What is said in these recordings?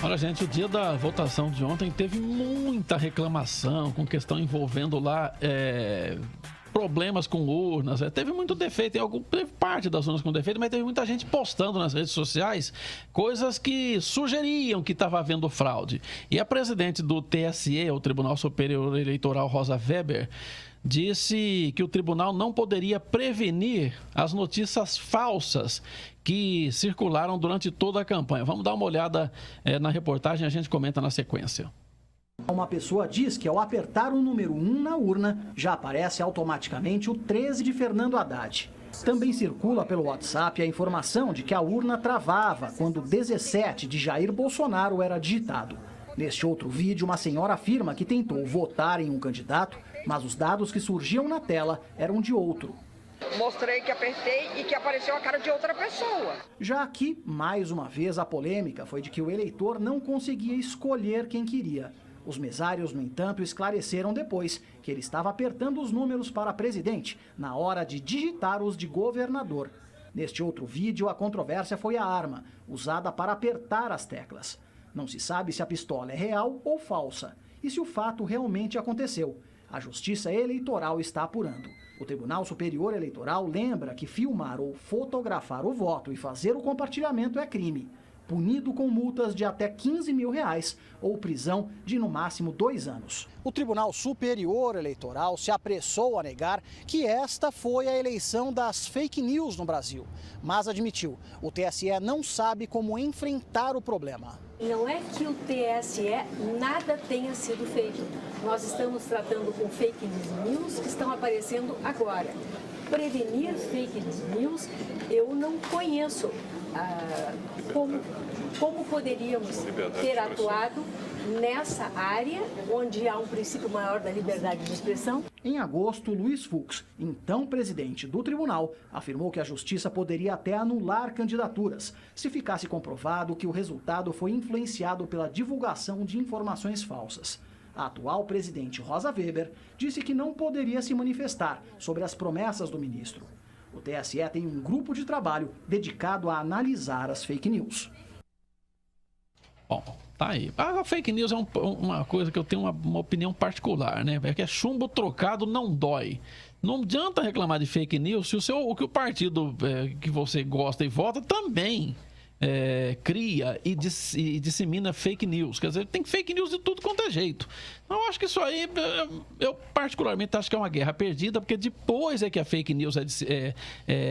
Olha, gente, o dia da votação de ontem teve muita reclamação com questão envolvendo lá problemas com urnas. Teve muito defeito, teve parte das urnas com defeito, mas teve muita gente postando nas redes sociais coisas que sugeriam que estava havendo fraude. E a presidente do TSE, o Tribunal Superior Eleitoral, Rosa Weber, disse que o tribunal não poderia prevenir as notícias falsas que circularam durante toda a campanha. Vamos dar uma olhada na reportagem, a gente comenta na sequência. Uma pessoa diz que ao apertar o número 1 na urna, já aparece automaticamente o 13 de Fernando Haddad. Também circula pelo WhatsApp a informação de que a urna travava quando 17 de Jair Bolsonaro era digitado. Neste outro vídeo, uma senhora afirma que tentou votar em um candidato, mas os dados que surgiam na tela eram de outro. Mostrei que apertei e que apareceu a cara de outra pessoa. Já aqui, mais uma vez, a polêmica foi de que o eleitor não conseguia escolher quem queria. Os mesários, no entanto, esclareceram depois que ele estava apertando os números para presidente na hora de digitar os de governador. Neste outro vídeo, a controvérsia foi a arma, usada para apertar as teclas. Não se sabe se a pistola é real ou falsa e se o fato realmente aconteceu. A Justiça Eleitoral está apurando. O Tribunal Superior Eleitoral lembra que filmar ou fotografar o voto e fazer o compartilhamento é crime, punido com multas de até R$15 mil ou prisão de no máximo 2 anos. O Tribunal Superior Eleitoral se apressou a negar que esta foi a eleição das fake news no Brasil, mas admitiu, o TSE não sabe como enfrentar o problema. Não é que o TSE nada tenha sido feito. Nós estamos tratando com fake news que estão aparecendo agora. Prevenir fake news, eu não conheço como poderíamos ter atuado nessa área onde há um princípio maior da liberdade de expressão. Em agosto, Luiz Fux, então presidente do tribunal, afirmou que a justiça poderia até anular candidaturas, se ficasse comprovado que o resultado foi influenciado pela divulgação de informações falsas. A atual presidente Rosa Weber disse que não poderia se manifestar sobre as promessas do ministro. O TSE tem um grupo de trabalho dedicado a analisar as fake news. Bom, tá aí. A fake news é uma coisa que eu tenho uma opinião particular, né? É que chumbo trocado não dói. Não adianta reclamar de fake news se o que o partido que você gosta e vota também cria e dissemina fake news. Quer dizer, tem fake news de tudo quanto é jeito. Então, eu acho que isso aí, eu particularmente acho que é uma guerra perdida, porque depois é que a fake news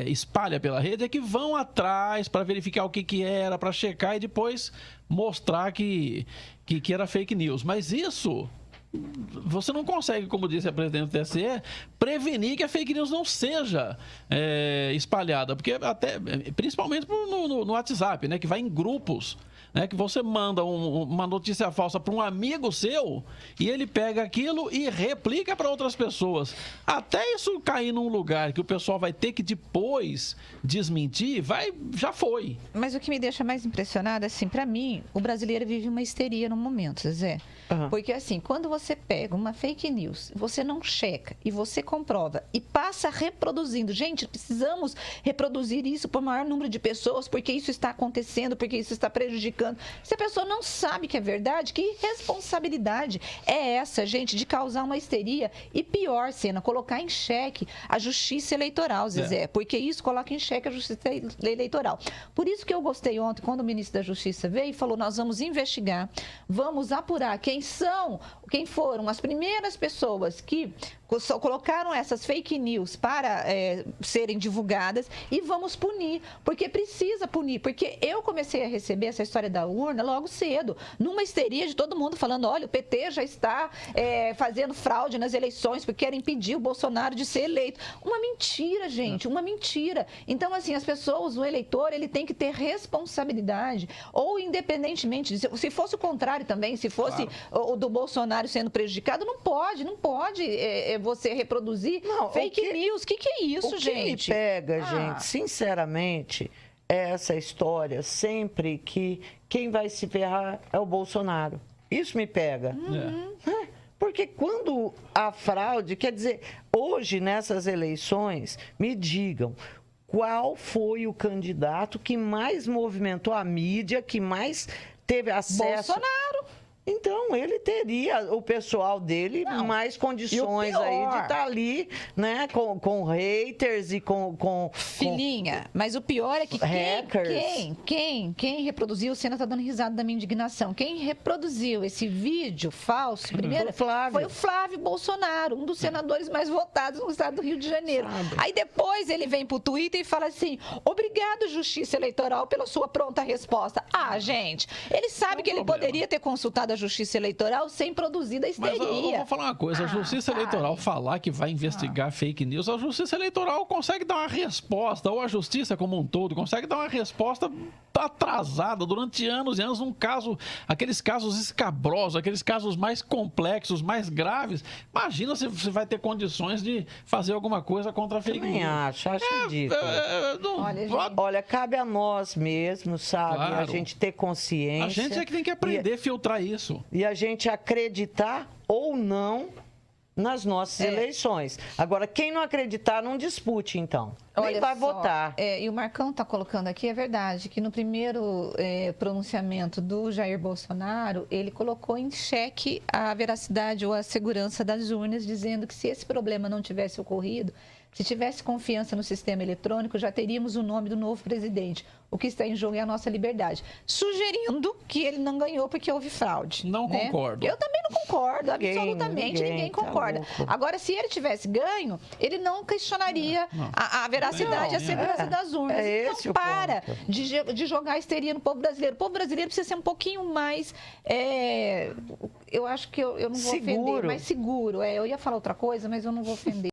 espalha pela rede, é que vão atrás para verificar o que era, para checar e depois mostrar que era fake news. Mas isso... Você não consegue, como disse a presidente do TSE, prevenir que a fake news não seja espalhada, porque até principalmente no WhatsApp, né, que vai em grupos, né, que você manda uma notícia falsa para um amigo seu e ele pega aquilo e replica para outras pessoas. Até isso cair num lugar que o pessoal vai ter que depois desmentir, já foi. Mas o que me deixa mais impressionada, assim, para mim, o brasileiro vive uma histeria no momento, Zé. Uhum. Porque, assim, quando você pega uma fake news, você não checa e você comprova e passa reproduzindo. Gente, precisamos reproduzir isso para o maior número de pessoas, porque isso está acontecendo, porque isso está prejudicando. Se a pessoa não sabe que é verdade, que responsabilidade é essa, gente, de causar uma histeria? E pior, Sena, colocar em xeque a justiça eleitoral, Zezé, porque isso coloca em xeque a justiça eleitoral. Por isso que eu gostei ontem, quando o ministro da Justiça veio e falou, nós vamos investigar, vamos apurar quem foram as primeiras pessoas que colocaram essas fake news para serem divulgadas e vamos punir, porque precisa punir, porque eu comecei a receber essa história da urna logo cedo, numa histeria de todo mundo falando, olha, o PT já está fazendo fraude nas eleições porque quer impedir o Bolsonaro de ser eleito. Uma mentira, gente, uma mentira. Então, assim, as pessoas, o eleitor, ele tem que ter responsabilidade, ou independentemente, se fosse o contrário também, se fosse o do Bolsonaro sendo prejudicado, não pode você reproduzir fake news. O que é isso, gente? O que me pega, gente, sinceramente, é essa história sempre que quem vai se ferrar é o Bolsonaro. Isso me pega. Porque quando a fraude, quer dizer, hoje nessas eleições, me digam, qual foi o candidato que mais movimentou a mídia, que mais teve acesso... Bolsonaro. Então, ele teria, o pessoal dele, mais condições aí de estar ali, né, com haters e com Filhinha, mas o pior é que quem reproduziu, o Senna tá dando risada da minha indignação, quem reproduziu esse vídeo falso, primeiro, foi o Flávio Bolsonaro, um dos senadores mais votados no estado do Rio de Janeiro. Aí depois ele vem pro Twitter e fala assim, obrigado, Justiça Eleitoral, pela sua pronta resposta. Ah, gente, ele sabe que ele poderia ter consultado a Justiça Eleitoral sem produzir da histeria. Mas eu vou falar uma coisa, a Justiça Eleitoral falar que vai investigar fake news, a Justiça Eleitoral consegue dar uma resposta, ou a Justiça como um todo, consegue dar uma resposta atrasada durante anos e anos num caso, aqueles casos escabrosos, aqueles casos mais complexos, mais graves. Imagina se você vai ter condições de fazer alguma coisa contra a fake news. Acho ridículo. Olha, cabe a nós mesmos, sabe? Claro. A gente ter consciência. A gente é que tem que aprender a filtrar isso. E a gente acreditar ou não nas nossas eleições. Agora, quem não acreditar, não dispute, então. Nem vai votar. E o Marcão está colocando aqui, é verdade, que no primeiro pronunciamento do Jair Bolsonaro, ele colocou em xeque a veracidade ou a segurança das urnas, dizendo que se esse problema não tivesse ocorrido, se tivesse confiança no sistema eletrônico, já teríamos o nome do novo presidente. O que está em jogo é a nossa liberdade. Sugerindo que ele não ganhou porque houve fraude. Não concordo. Eu também não concordo, absolutamente ninguém concorda. Agora, se ele tivesse ganho, ele não questionaria a veracidade e a segurança das urnas. Então, para de jogar histeria no povo brasileiro. O povo brasileiro precisa ser um pouquinho mais... eu acho que eu não vou ofender, mas seguro. Eu ia falar outra coisa, mas eu não vou ofender.